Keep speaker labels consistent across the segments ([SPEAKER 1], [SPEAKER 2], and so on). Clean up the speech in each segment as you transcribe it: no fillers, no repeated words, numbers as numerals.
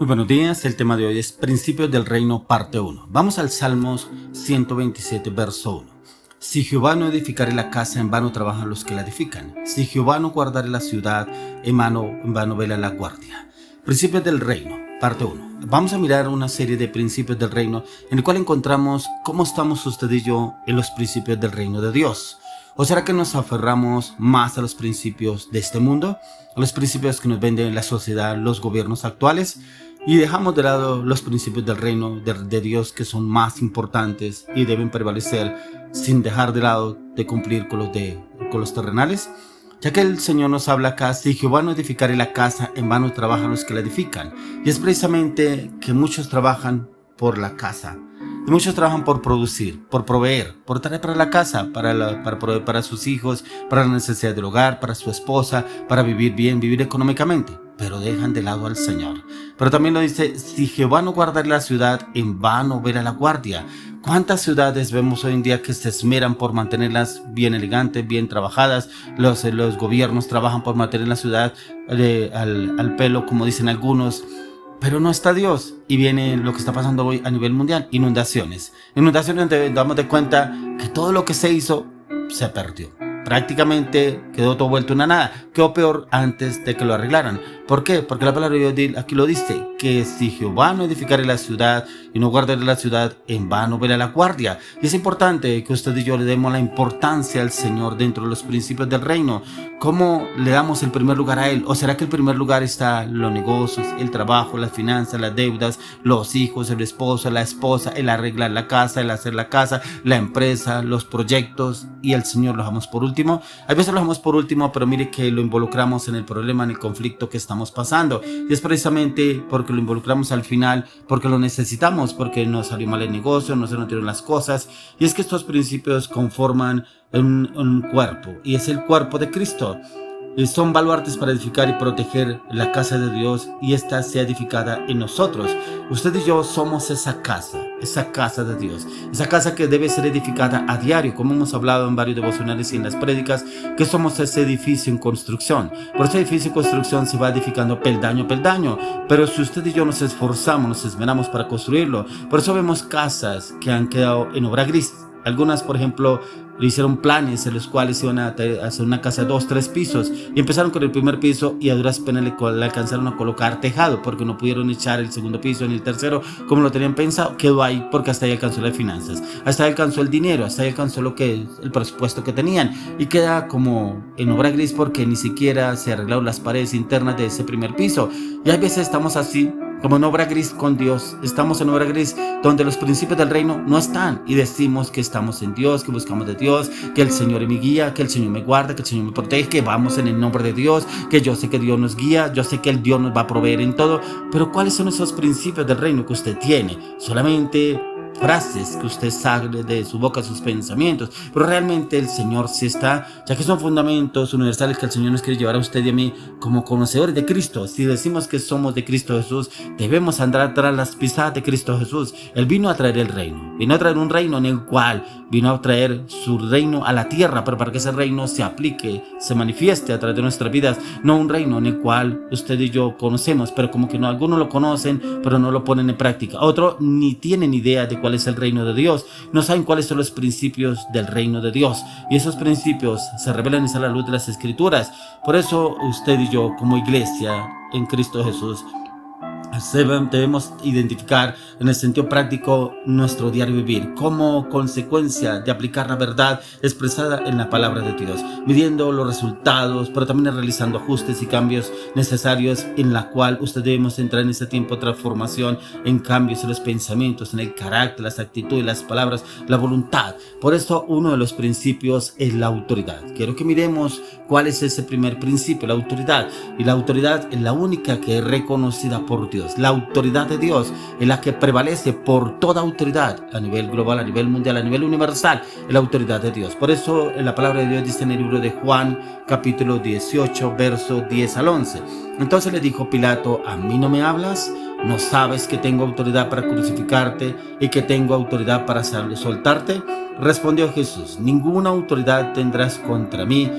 [SPEAKER 1] Muy buenos días, el tema de hoy es Principios del Reino, parte 1. Vamos al Salmos 127, verso 1. Si Jehová no edificare la casa, en vano trabajan los que la edifican. Si Jehová no guardare la ciudad, en vano vela la guardia. Principios del Reino, parte 1. Vamos a mirar una serie de principios del reino en el cual encontramos cómo estamos usted y yo en los principios del reino de Dios. ¿O será que nos aferramos más a los principios de este mundo? ¿A los principios que nos venden la sociedad, los gobiernos actuales? Y dejamos de lado los principios del reino de Dios, que son más importantes y deben prevalecer sin dejar de lado de cumplir con los terrenales. Ya que el Señor nos habla acá: si Jehová no edificare la casa, en vano trabajan los que la edifican. Y es precisamente que muchos trabajan por la casa. Y muchos trabajan por producir, por proveer, por traer para la casa, para proveer para sus hijos, para la necesidad del hogar, para su esposa, para vivir bien, vivir económicamente. Pero dejan de lado al Señor. Pero también lo dice: si Jehová no guardare la ciudad, en vano vela la guardia. ¿Cuántas ciudades vemos hoy en día que se esmeran por mantenerlas bien elegantes, bien trabajadas? Los gobiernos trabajan por mantener la ciudad al pelo, como dicen algunos. Pero no está Dios, y viene lo que está pasando hoy a nivel mundial: inundaciones. Inundaciones donde damos de cuenta que todo lo que se hizo se perdió. Prácticamente quedó todo vuelto una nada. Quedó peor antes de que lo arreglaran. ¿Por qué? Porque la palabra de Dios aquí lo dice: que si Jehová no edificare la ciudad y no guardare la ciudad, en vano vela la guardia. Y es importante que usted y yo le demos la importancia al Señor dentro de los principios del reino. ¿Cómo le damos el primer lugar a Él? ¿O será que el primer lugar está los negocios, el trabajo, las finanzas, las deudas, los hijos, el esposo, la esposa, el arreglar la casa, el hacer la casa, la empresa, los proyectos, y el Señor lo dejamos por último? A veces lo dejamos por último, pero mire que lo involucramos en el problema, en el conflicto que estamos pasando. Y es precisamente porque lo involucramos al final, porque lo necesitamos, porque nos salió mal el negocio, no se nos dieron las cosas. Y es que estos principios conforman un cuerpo, y es el cuerpo de Cristo. Son baluartes para edificar y proteger la casa de Dios, y esta sea edificada en nosotros. Usted y yo somos esa casa de Dios, esa casa que debe ser edificada a diario, como hemos hablado en varios devocionales y en las prédicas, que somos ese edificio en construcción. Por ese edificio en construcción se va edificando peldaño a peldaño, pero si usted y yo nos esforzamos, nos esmeramos para construirlo. Por eso vemos casas que han quedado en obra gris. Algunas, por ejemplo, le hicieron planes en los cuales iban a hacer una casa de 2, 3 pisos, y empezaron con el primer piso y a duras penas le alcanzaron a colocar tejado, porque no pudieron echar el segundo piso ni el tercero como lo tenían pensado. Quedó ahí porque hasta ahí alcanzó las finanzas, hasta ahí alcanzó el dinero, hasta ahí alcanzó el presupuesto que tenían, y queda como en obra gris porque ni siquiera se arreglaron las paredes internas de ese primer piso. Y a veces estamos así, como en obra gris con Dios. Estamos en obra gris donde los principios del reino no están, y decimos que estamos en Dios, que buscamos de Dios, que el Señor es mi guía, que el Señor me guarda, que el Señor me protege, que vamos en el nombre de Dios, que yo sé que Dios nos guía, yo sé que el Dios nos va a proveer en todo. Pero ¿cuáles son esos principios del reino que usted tiene? Solamente frases que usted sale de su boca, sus pensamientos, pero realmente el Señor sí está, ya que son fundamentos universales que el Señor nos quiere llevar a usted y a mí como conocedores de Cristo. Si decimos que somos de Cristo Jesús, debemos andar tras las pisadas de Cristo Jesús. Él vino a traer el reino, vino a traer un reino en el cual vino a traer su reino a la tierra, pero para que ese reino se aplique, se manifieste a través de nuestras vidas, no un reino en el cual usted y yo conocemos, pero como que no, algunos lo conocen, pero no lo ponen en práctica. Otros ni tienen idea de cuál es el reino de Dios, no saben cuáles son los principios del reino de Dios, y esos principios se revelan a la luz de las Escrituras. Por eso usted y yo, como iglesia en Cristo Jesús, debemos identificar en el sentido práctico nuestro diario vivir como consecuencia de aplicar la verdad expresada en la palabra de Dios, midiendo los resultados, pero también realizando ajustes y cambios necesarios, en la cual usted debemos entrar en este tiempo de transformación, en cambios en los pensamientos, en el carácter, las actitudes, las palabras, la voluntad. Por eso uno de los principios es la autoridad. Quiero que miremos cuál es ese primer principio, la autoridad. Y la autoridad es la única que es reconocida por Dios. La autoridad de Dios es la que prevalece por toda autoridad a nivel global, a nivel mundial, a nivel universal, es la autoridad de Dios. Por eso la palabra de Dios dice en el libro de Juan, capítulo 18, verso 10 al 11. Entonces le dijo Pilato: ¿a mí no me hablas? ¿No sabes que tengo autoridad para crucificarte y que tengo autoridad para soltarte? Respondió Jesús: ninguna autoridad tendrías contra mí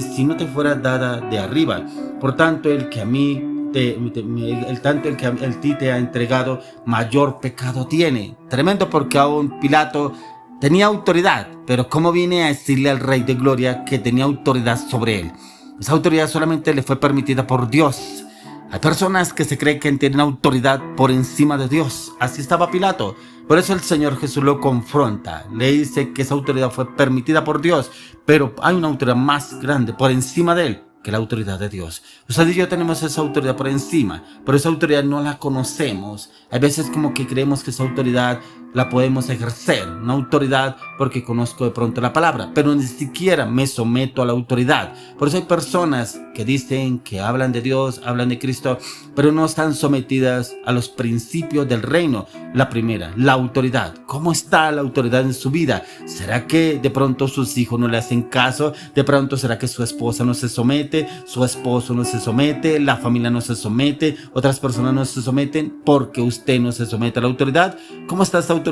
[SPEAKER 1] si no te fuera dada de arriba. Por tanto, el que a mí el que el ti te ha entregado, mayor pecado tiene. Tremendo, porque aún Pilato tenía autoridad, pero ¿cómo viene a decirle al Rey de Gloria que tenía autoridad sobre él? Esa autoridad solamente le fue permitida por Dios. Hay personas que se creen que tienen autoridad por encima de Dios. Así estaba Pilato. Por eso el Señor Jesús lo confronta. Le dice que esa autoridad fue permitida por Dios, pero hay una autoridad más grande por encima de él, que la autoridad de Dios. Usted y yo tenemos esa autoridad por encima, pero esa autoridad no la conocemos. Hay veces como que creemos que esa autoridad la podemos ejercer, una autoridad porque conozco de pronto la palabra, pero ni siquiera me someto a la autoridad. Por eso hay personas que dicen que hablan de Dios, hablan de Cristo, pero no están sometidas a los principios del reino. La primera, la autoridad. ¿Cómo está la autoridad en su vida? ¿Será que de pronto sus hijos no le hacen caso? ¿De pronto será que su esposa no se somete? ¿Su esposo no se somete? ¿La familia no se somete? ¿Otras personas no se someten porque usted no se somete a la autoridad? ¿Cómo está esta autoridad?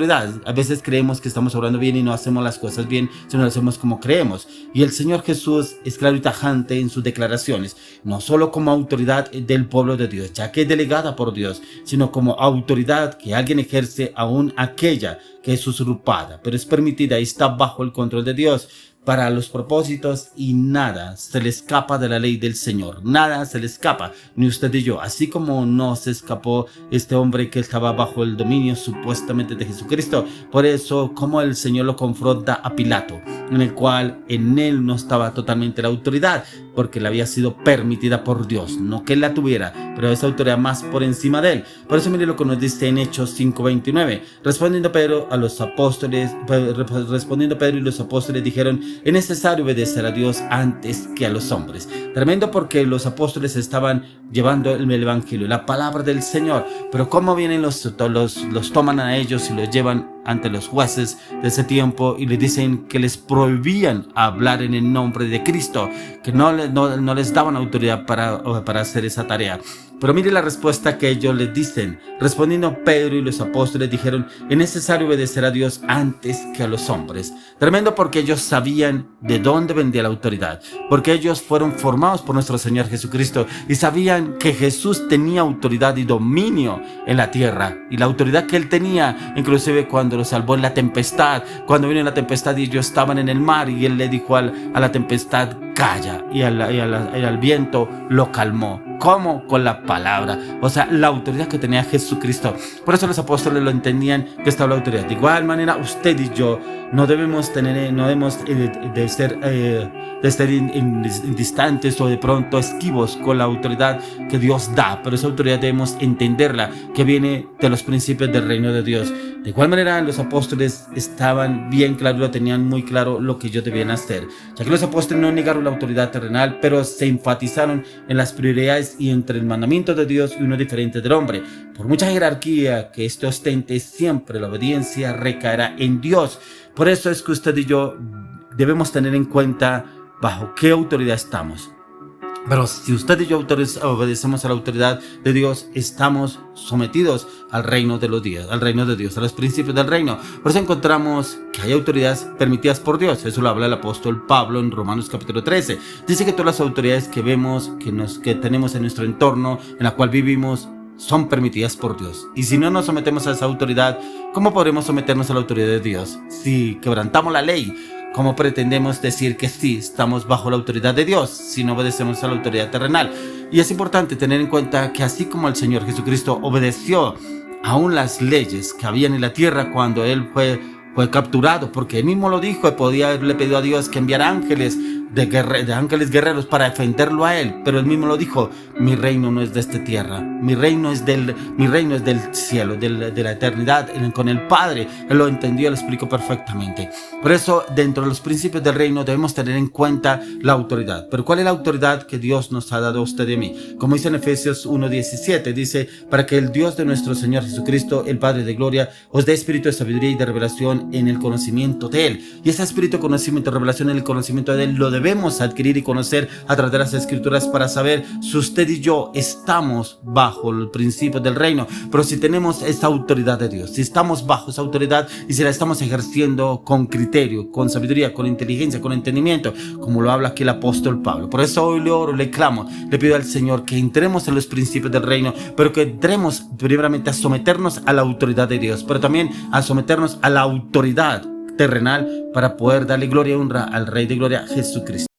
[SPEAKER 1] A veces creemos que estamos obrando bien y no hacemos las cosas bien, sino lo hacemos como creemos. Y el Señor Jesús es claro y tajante en sus declaraciones, no solo como autoridad del pueblo de Dios, ya que es delegada por Dios, sino como autoridad que alguien ejerce aún aquella que es usurpada, pero es permitida y está bajo el control de Dios para los propósitos, y nada se le escapa de la ley del Señor. Nada se le escapa, ni usted y yo. Así como no se escapó este hombre que estaba bajo el dominio supuestamente de Jesucristo. Por eso, como el Señor lo confronta a Pilato, en el cual en él no estaba totalmente la autoridad, porque le había sido permitida por Dios, no que él la tuviera, pero esa autoridad más por encima de él. Por eso mire lo que nos dice en Hechos 5:29. Respondiendo Pedro y los apóstoles dijeron: es necesario obedecer a Dios antes que a los hombres. Tremendo, porque los apóstoles estaban llevando el evangelio, la palabra del Señor, pero cómo vienen los toman a ellos y los llevan ante los jueces de ese tiempo y les dicen que les prohibían hablar en el nombre de Cristo, que no les daban autoridad para hacer esa tarea. Pero mire la respuesta que ellos les dicen. Respondiendo Pedro y los apóstoles dijeron: es necesario obedecer a Dios antes que a los hombres. Tremendo, porque ellos sabían de dónde vendía la autoridad, porque ellos fueron formados por nuestro Señor Jesucristo y sabían que Jesús tenía autoridad y dominio en la tierra, y la autoridad que él tenía, inclusive cuando lo salvó en la tempestad, cuando vino la tempestad y ellos estaban en el mar y él le dijo a la tempestad: calla, y al viento lo calmó. ¿Cómo? Con la palabra. O sea, la autoridad que tenía Jesucristo. Por eso los apóstoles lo entendían, que estaba la autoridad. De igual manera, usted y yo no debemos de ser indistantes o de pronto esquivos con la autoridad que Dios da. Pero esa autoridad debemos entenderla, que viene de los principios del reino de Dios. De igual manera, los apóstoles estaban bien claros, lo tenían muy claro lo que ellos debían hacer, ya que los apóstoles no negaron la autoridad terrenal, pero se enfatizaron en las prioridades y entre el mandamiento de Dios y uno diferente del hombre. Por mucha jerarquía que este ostente, siempre la obediencia recaerá en Dios. Por eso es que usted y yo debemos tener en cuenta bajo qué autoridad estamos. Pero si usted y yo obedecemos a la autoridad de Dios, estamos sometidos al reino de los días, al reino de Dios, a los principios del reino. Por eso encontramos que hay autoridades permitidas por Dios. Eso lo habla el apóstol Pablo en Romanos capítulo 13. Dice que todas las autoridades que vemos, que tenemos en nuestro entorno, en la cual vivimos, son permitidas por Dios. Y si no nos sometemos a esa autoridad, ¿cómo podremos someternos a la autoridad de Dios? Si quebrantamos la ley, ¿cómo pretendemos decir que sí estamos bajo la autoridad de Dios si no obedecemos a la autoridad terrenal? Y es importante tener en cuenta que así como el Señor Jesucristo obedeció aún las leyes que habían en la tierra cuando Él fue capturado, porque Él mismo lo dijo, podía haberle pedido a Dios que enviara ángeles de ángeles guerreros para defenderlo a él, pero él mismo lo dijo: mi reino no es de esta tierra, mi reino es del cielo, de la eternidad, con el Padre. Él lo entendió, lo explicó perfectamente. Por eso, dentro de los principios del reino debemos tener en cuenta la autoridad. Pero ¿cuál es la autoridad que Dios nos ha dado a usted y a mí? Como dice en Efesios 1:17, dice: para que el Dios de nuestro Señor Jesucristo, el Padre de gloria, os dé espíritu de sabiduría y de revelación en el conocimiento de Él. Y ese espíritu de conocimiento y revelación en el conocimiento de Él lo debemos debemos adquirir y conocer a través de las Escrituras para saber si usted y yo estamos bajo el principio del reino, pero si tenemos esta autoridad de Dios, si estamos bajo esa autoridad y si la estamos ejerciendo con criterio, con sabiduría, con inteligencia, con entendimiento, como lo habla aquí el apóstol Pablo. Por eso hoy le oro, le clamo, le pido al Señor que entremos en los principios del reino, pero que entremos primeramente a someternos a la autoridad de Dios, pero también a someternos a la autoridad terrenal para poder darle gloria y honra al Rey de Gloria, Jesucristo.